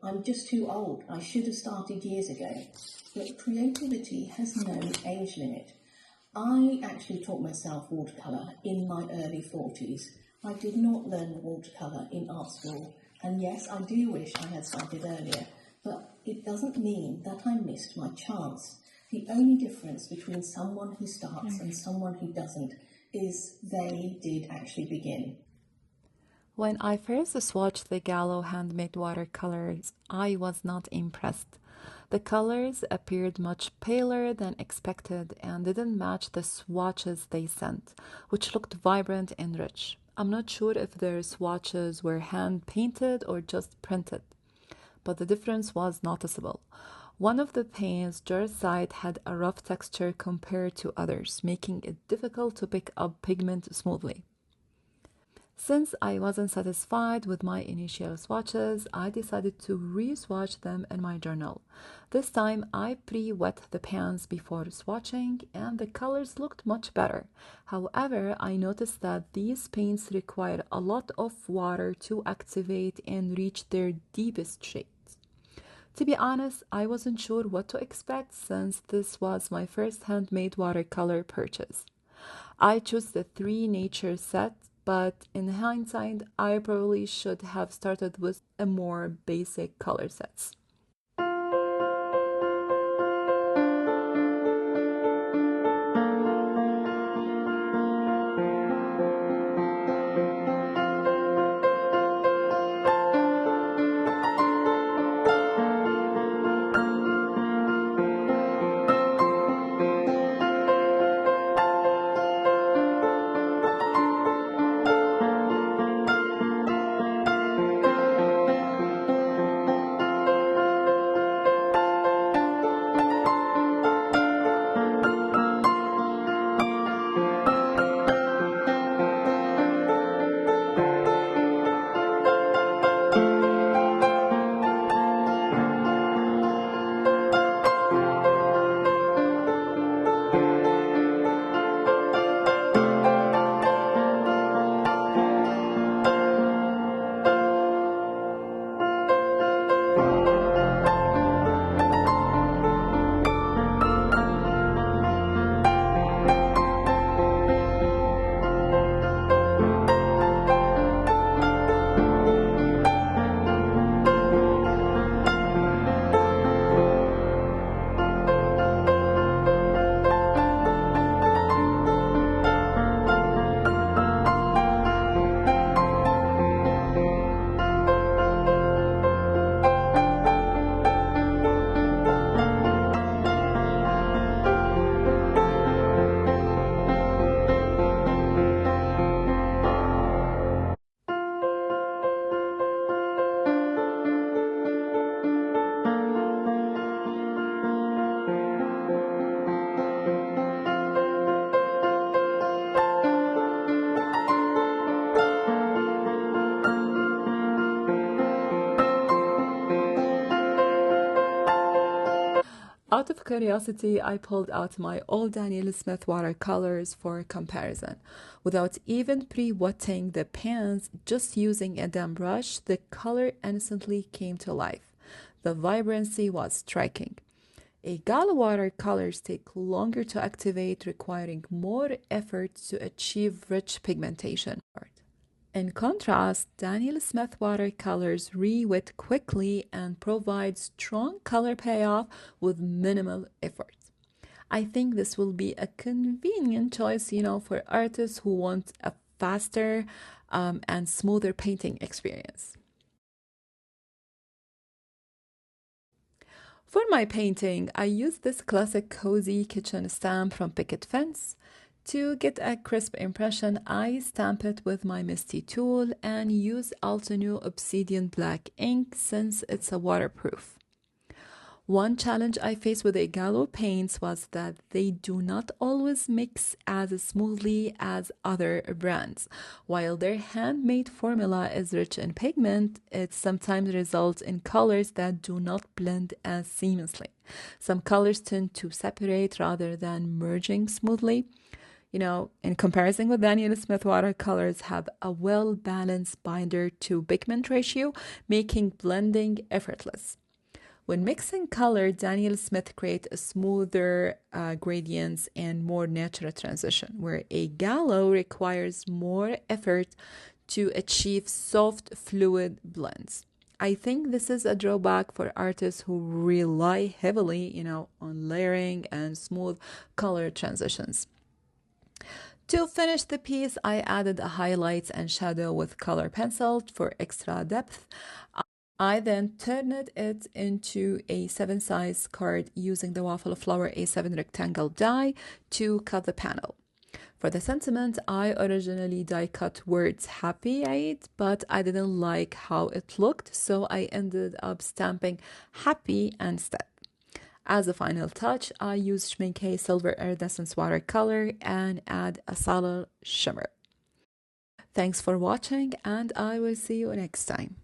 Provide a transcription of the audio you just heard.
I'm just too old. I should have started years ago. But creativity has no age limit. I actually taught myself watercolour in my early 40s. I did not learn watercolour in art school. And yes, I do wish I had started earlier, but it doesn't mean that I missed my chance. The only difference between someone who starts and someone who doesn't is they did actually begin. When I first swatched the Gallo Handmade Watercolors, I was not impressed. The colors appeared much paler than expected and didn't match the swatches they sent, which looked vibrant and rich. I'm not sure if their swatches were hand-painted or just printed, but the difference was noticeable. One of the paints just side had a rough texture compared to others, making it difficult to pick up pigment smoothly. Since I wasn't satisfied with my initial swatches, I decided to re-swatch them in my journal. This time I pre-wet the pans before swatching and the colors looked much better. However, I noticed that these paints require a lot of water to activate and reach their deepest shades. To be honest, I wasn't sure what to expect since this was my first handmade watercolor purchase. I chose the 3 nature set, but in hindsight, I probably should have started with a more basic color sets. Out of curiosity, I pulled out my old Daniel Smith watercolors for comparison. Without even pre-wetting the pans, just using a damp brush, the color instantly came to life. The vibrancy was striking. A Gallo watercolors take longer to activate, requiring more effort to achieve rich pigmentation. In contrast, Daniel Smith watercolors re-wet quickly and provide strong color payoff with minimal effort. I think this will be a convenient choice, for artists who want a faster and smoother painting experience. For my painting, I used this classic cozy kitchen stamp from Picket Fence. To get a crisp impression, I stamp it with my Misty tool and use Altenew Obsidian Black ink since it's a waterproof. One challenge I faced with A Gallo paints was that they do not always mix as smoothly as other brands. While their handmade formula is rich in pigment, it sometimes results in colors that do not blend as seamlessly. Some colors tend to separate rather than merging smoothly. In comparison with Daniel Smith watercolors have a well-balanced binder to pigment ratio, making blending effortless. When mixing color, Daniel Smith creates a smoother gradients and more natural transition, where A Gallo requires more effort to achieve soft, fluid blends. I think this is a drawback for artists who rely heavily, on layering and smooth color transitions. To finish the piece, I added a highlights and shadow with color pencil for extra depth. I then turned it into a 7 size card using the Waffle Flower A7 rectangle die to cut the panel. For the sentiment, I originally die cut words Happy Eid, but I didn't like how it looked, so I ended up stamping Happy instead. As a final touch, I used Schmincke Silver Iridescence watercolor and add a solid shimmer. Thanks for watching, and I will see you next time.